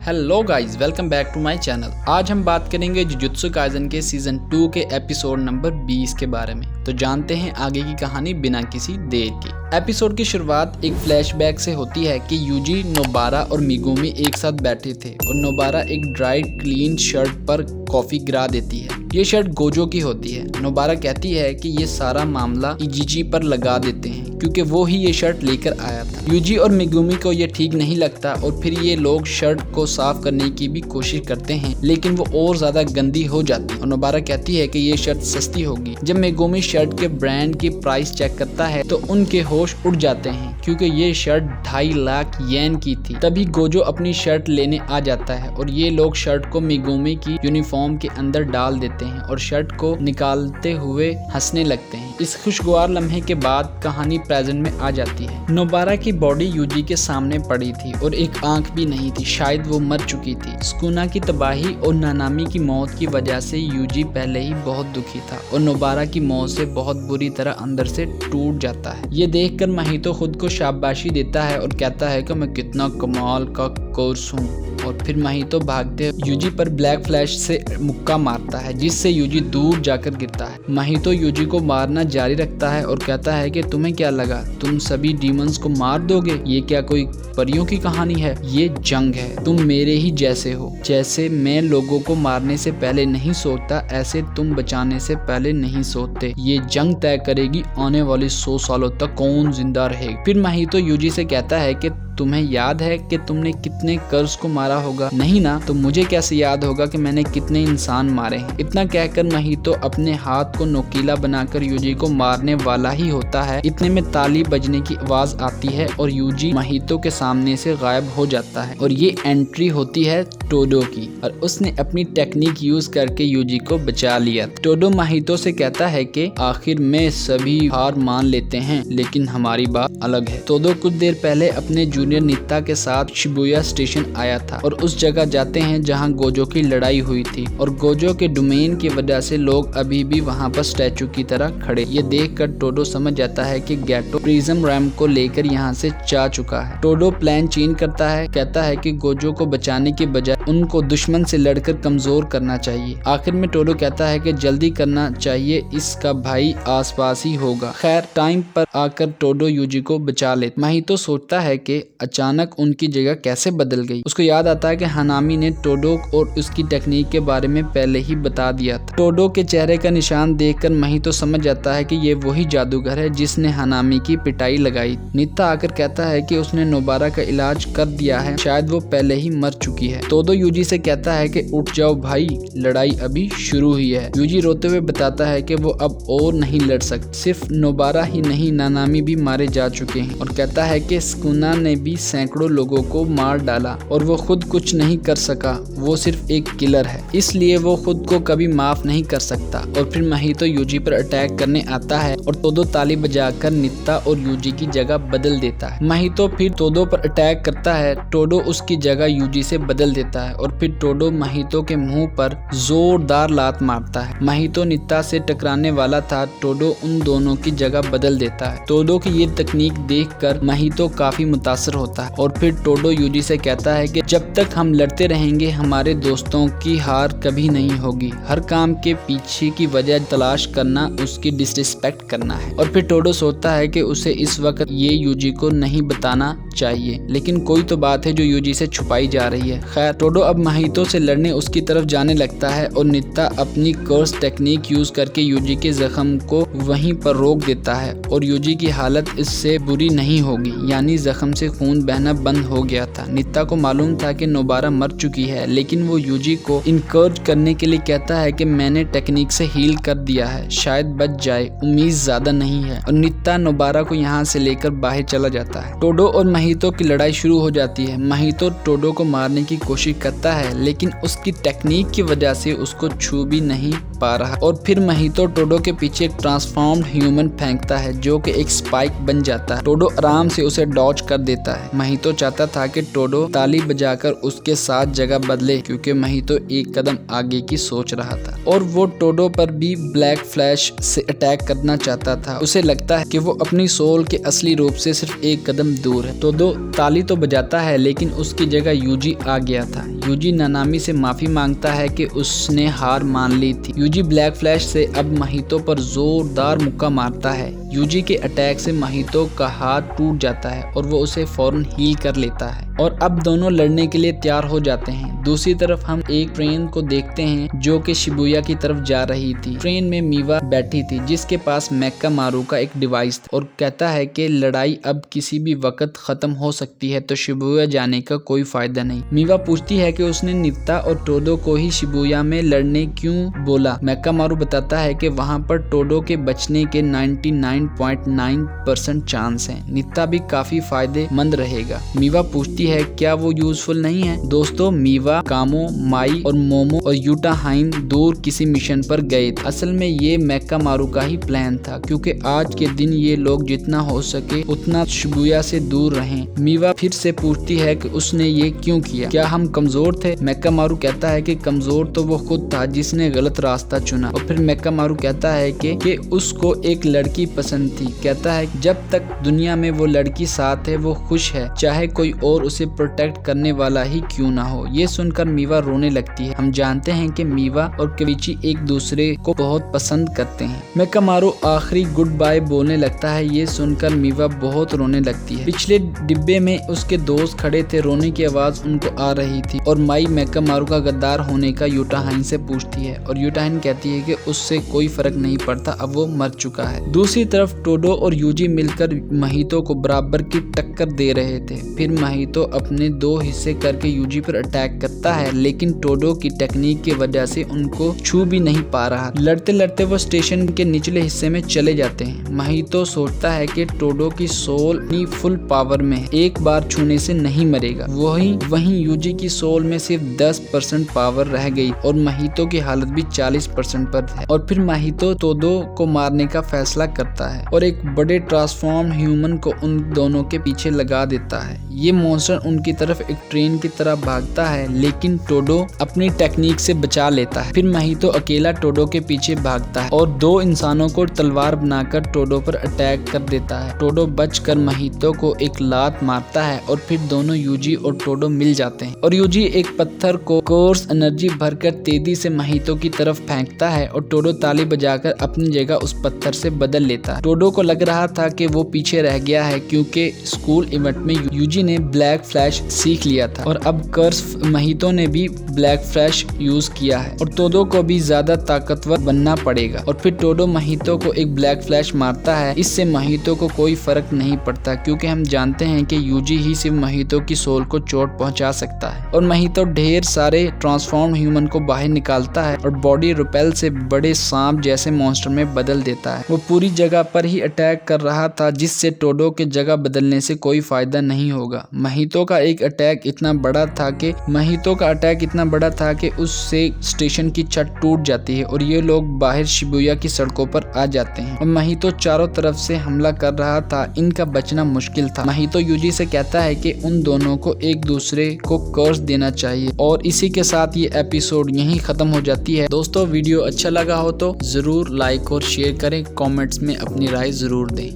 Hello guys, welcome back to my channel. आज हम बात करेंगे जुजुत्सु काइसेन के सीजन 2 के एपिसोड नंबर 20 के बारे में। तो जानते हैं आगे की कहानी बिना किसी देर के। एपिसोड की शुरुआत एक फ्लैशबैक से होती है कि यूजी, नोबारा और मिगुमी एक साथ बैठे थे और नोबारा एक ड्राई क्लीन शर्ट पर कॉफी गिरा देती है। ये शर्ट गोजो की होती है। नोबारा कहती है कि ये सारा मामला इजिची पर लगा देते हैं क्योंकि वो ही ये शर्ट लेकर आया था। यूजी और मिगुमी को ये ठीक नहीं लगता और फिर ये लोग शर्ट को साफ करने की भी कोशिश करते हैं, लेकिन वो और ज्यादा गंदी हो जाती है और नोबारा कहती है कि ये शर्ट सस्ती होगी। जब मिगुमी शर्ट के ब्रांड की प्राइस चेक करता है तो उनके होश उड़ जाते हैं क्योंकि ये शर्ट 2.5 लाख येन की थी। तभी गोजो अपनी शर्ट लेने आ जाता है और ये लोग शर्ट को मिगुमी की यूनिफॉर्म के अंदर डाल देते हैं और शर्ट को निकालते हुए हंसने लगते हैं। इस खुशगवार लम्हे के बाद कहानी प्रेजेंट में आ जाती है। नोबारा की बॉडी यूजी के सामने पड़ी थी और एक आंख भी नहीं थी, शायद वो मर चुकी थी। सुकुना की तबाही और नानामी की मौत की वजह से यूजी पहले ही बहुत दुखी था और नोबारा की मौत से बहुत बुरी तरह अंदर से टूट जाता है। ये देखकर महितो खुद को शाबाशी देता है और कहता है कि मैं कितना कमाल का कोर्स हूँ। और फिर महितो भागते यूजी पर ब्लैक फ्लैश से मुक्का मारता है जिससे यूजी दूर जाकर गिरता है। महितो यूजी को मारना जारी रखता है और कहता है कि तुम्हें क्या लगा, तुम सभी डीमंस को मार दोगे? ये क्या कोई परियों की कहानी है? ये जंग है, तुम मेरे ही जैसे हो। जैसे मैं लोगों को मारने से पहले नहीं सोचता, ऐसे तुम बचाने से पहले नहीं सोचते। ये जंग तय करेगी आने वाले 100 सालों तक कौन जिंदा रहेगा। फिर महितो यूजी से कहता है कि तुम्हें याद है कि तुमने कितने कर्ज को मारा होगा? नहीं ना, तो मुझे कैसे याद होगा कि मैंने कितने इंसान मारे हैं। इतना कहकर महितो अपने हाथ को नोकीला बनाकर यूजी को मारने वाला ही होता है। इतने में ताली बजने की आवाज आती है और यूजी महितो के सामने से गायब हो जाता है और ये एंट्री होती है टोडो की और उसने अपनी टेक्निक यूज करके यूजी को बचा लिया। टोडो महितो से कहता है कि आखिर में सभी हार मान लेते हैं, लेकिन हमारी बात अलग है। टोडो कुछ देर पहले अपने जूनियर नित्ता के साथ शिबुया स्टेशन आया था और उस जगह जाते हैं जहां गोजो की लड़ाई हुई थी और गोजो के डोमेन की वजह से लोग अभी भी वहां पर स्टैचू की तरह खड़े। ये देखकर टोडो समझ जाता है कि गैटो प्रिज्म रैम को लेकर यहाँ से जा चुका है। टोडो प्लान चेंज करता है, कहता है कि गोजो को बचाने के बजाय उनको दुश्मन से लड़कर कमजोर करना चाहिए। आखिर में टोडो कहता है कि जल्दी करना चाहिए, इसका भाई आसपास ही होगा। खैर टाइम पर आकर टोडो यूजी को बचा ले। महितो सोचता है कि अचानक उनकी जगह कैसे बदल गई। उसको याद आता है कि हनामी ने टोडो और उसकी टेक्निक के बारे में पहले ही बता दिया था। टोडो के चेहरे का निशान देखकर महितो समझ जाता है कि ये वही जादूगर है जिसने हनामी की पिटाई लगाई। नित्ता आकर कहता है कि उसने नोबारा का इलाज कर दिया है, शायद वो पहले ही मर चुकी है। टोडो यूजी से कहता है कि उठ जाओ भाई, लड़ाई अभी शुरू हुई है। यूजी रोते हुए बताता है कि वो अब और नहीं लड़ सकते। सिर्फ नोबारा ही नहीं, नानामी भी मारे जा चुके हैं और कहता है कि सुकुना ने भी सैकड़ों लोगों को मार डाला और वो खुद कुछ नहीं कर सका। वो सिर्फ एक किलर है, इसलिए वो खुद को कभी माफ नहीं कर सकता। और फिर महितो यूजी पर अटैक करने आता है और टोडो ताली बजाकर नित्ता और यूजी की जगह बदल देता है। महितो फिर टोडो पर अटैक करता है, टोडो उसकी जगह यूजी से बदल देता है और फिर टोडो महितो के मुंह पर जोरदार लात मारता है। महितो नित्ता से टकराने वाला था, टोडो उन दोनों की जगह बदल देता है। टोडो की ये तकनीक देखकर महितो काफी मुतासर होता है और फिर टोडो यूजी से कहता है कि जब तक हम लड़ते रहेंगे हमारे दोस्तों की हार कभी नहीं होगी। हर काम के पीछे की वजह तलाश करना उसकी डिसरिस्पेक्ट करना है। और फिर टोडो सोचता है कि उसे इस वक्त ये यूजी को नहीं बताना चाहिए, लेकिन कोई तो बात है जो यूजी से छुपाई जा रही है। खैर टोडो अब महितो से लड़ने उसकी तरफ जाने लगता है और नित्ता अपनी कर्स टेक्निक यूज करके यूजी के जख्म को वहीं पर रोक देता है और यूजी की हालत इससे बुरी नहीं होगी, यानी जख्म से खून बहना बंद हो गया था। नित्ता को मालूम था कि नोबारा मर चुकी है, लेकिन वो यूजी को इनकरेज करने के लिए कहता है कि मैंने टेक्निक से हील कर दिया है, शायद बच जाए, उम्मीद ज्यादा नहीं है। और नित्ता नोबारा को यहाँ से लेकर बाहर चला जाता है। टोडो और महितो की लड़ाई शुरू हो जाती है। महितो टोडो को मारने की कोशिश करता है, लेकिन उसकी टेक्निक की वजह से उसको छू भी नहीं पा रहा और फिर महितो टोडो के पीछे एक ट्रांसफॉर्म्ड ह्यूमन फेंकता है जो कि एक स्पाइक बन जाता है। टोडो आराम से उसे डॉज कर देता है। महितो चाहता था कि टोडो ताली बजाकर उसके साथ जगह बदले क्योंकि महितो एक कदम आगे की सोच रहा था और वो टोडो पर भी ब्लैक फ्लैश से अटैक करना चाहता था। उसे लगता है कि वो अपनी सोल के असली रूप से सिर्फ एक कदम दूर है। टोडो ताली तो बजाता है लेकिन उसकी जगह यूजी आ गया था। यूजी नानामी से माफी मांगता है कि उसने हार मान ली थी। यूजी ब्लैक फ्लैश से अब महितो पर जोरदार मुक्का मारता है। यूजी के अटैक से महितो का हाथ टूट जाता है और वो उसे फौरन हील कर लेता है और अब दोनों लड़ने के लिए तैयार हो जाते हैं। दूसरी तरफ हम एक ट्रेन को देखते हैं जो कि शिबुया की तरफ जा रही थी। ट्रेन में मीवा बैठी थी जिसके पास मेक्कामारू का एक डिवाइस था और कहता है कि लड़ाई अब किसी भी वक्त खत्म हो सकती है तो शिबुया जाने का कोई फायदा नहीं। मीवा पूछती है कि उसने नित्ता और टोडो को ही शिबुया में लड़ने क्यों बोला। मेक्कामारू बताता है कि वहाँ पर टोडो के बचने के 99.9% चांस हैं। नित्ता भी काफी फायदेमंद रहेगा। मीवा पूछती है क्या वो यूजफुल नहीं है। दोस्तों मीवा, कामो, माई और मोमो और यूटा हाइन दूर किसी मिशन पर गए थे। असल में ये मेक्कामारू का ही प्लान था क्योंकि आज के दिन ये लोग जितना हो सके उतना शिबुया से दूर रहें। मीवा फिर से पूछती है कि उसने ये क्यों किया, क्या हम कमजोर थे। मेक्कामारू कहता है कि कमजोर तो वो खुद था जिसने गलत रास्ता चुना। और फिर मेक्कामारू कहता है कि उसको एक लड़की पसंद थी। कहता है जब तक दुनिया में वो लड़की साथ है वो खुश है, चाहे कोई और उसे प्रोटेक्ट करने वाला ही क्यों ना हो। ये सुनकर मीवा रोने लगती है। हम जानते हैं कि मीवा और केविची एक दूसरे को बहुत पसंद करते हैं। मेक्कामारू आखिरी गुड बाय बोलने लगता है। ये सुनकर मीवा बहुत रोने लगती है। पिछले डिब्बे में उसके दोस्त खड़े थे। रोने की आवाज उनको आ रही थी और माई मेक्कामारू का गद्दार होने का यूटाहाइन से पूछती है और यूटाहाइन कहती है कि उससे कोई फर्क नहीं पड़ता, अब वो मर चुका है। दूसरी तरफ टोडो और यूजी मिलकर महितो को बराबर की टक्कर दे रहे थे। फिर महितो अपने दो हिस्से करके यूजी पर अटैक करता है लेकिन टोडो की टेक्निक की वजह से उनको छू भी नहीं पा रहा। लड़ते लड़ते वो स्टेशन के निचले हिस्से में चले जाते हैं। महितो सोचता है कि टोडो की सोल अपनी फुल पावर में एक बार छूने से नहीं मरेगा। वहीं यूजी की सोल में सिर्फ 10% पावर रह गई और महितो की हालत भी 40% पर है। और फिर महितो टोडो को मारने का फैसला करता है और एक बड़े ट्रांसफॉर्म ह्यूमन को उन दोनों के पीछे लगा देता है। ये मॉन्स्टर उनकी तरफ एक ट्रेन की तरह भागता है लेकिन टोडो अपनी टेक्निक से बचा लेता है। फिर महितो अकेला टोडो के पीछे भागता है और दो इंसानों को तलवार बनाकर टोडो पर अटैक कर देता है। टोडो बचकर महितो को एक लात मारता है और फिर दोनों यूजी और टोडो मिल जाते हैं और यूजी एक पत्थर को कोर्स एनर्जी भरकर तेजी से महितो की तरफ फेंकता है और टोडो ताली बजाकर अपनी जगह उस पत्थर से बदल लेता है। टोडो को लग रहा था कि वो पीछे रह गया है क्योंकि स्कूल इवेंट में यूजी ने ब्लैक फ्लैश सीख लिया था और अब कर्स महितो ने भी ब्लैक फ्लैश यूज किया है और टोडो को भी ज्यादा ताकतवर बनना पड़ेगा। और फिर टोडो महितो को एक ब्लैक फ्लैश मारता है। इससे महितो को कोई फर्क नहीं पड़ता क्योंकि हम जानते हैं कि यूजी ही सिर्फ महितो की सोल को चोट पहुंचा सकता है। और महितो ढेर सारे ट्रांसफॉर्म ह्यूमन को बाहर निकालता है और बॉडी रिपेल से बड़े सांप जैसे मॉन्स्टर में बदल देता है। वो पूरी जगह पर ही अटैक कर रहा था जिससे टोडो के जगह बदलने से कोई फायदा नहीं होगा। महितो का अटैक इतना बड़ा था कि उससे स्टेशन की छत टूट जाती है और ये लोग बाहर शिबुया की सड़कों पर आ जाते हैं और महितो चारों तरफ से हमला कर रहा था। इनका बचना मुश्किल था। महितो यूजी से कहता है कि उन दोनों को एक दूसरे को कर्स देना चाहिए और इसी के साथ ये एपिसोड यहीं खत्म हो जाती है। दोस्तों वीडियो अच्छा लगा हो तो जरूर लाइक और शेयर करें, कमेंट्स में अपनी राय जरूर दें।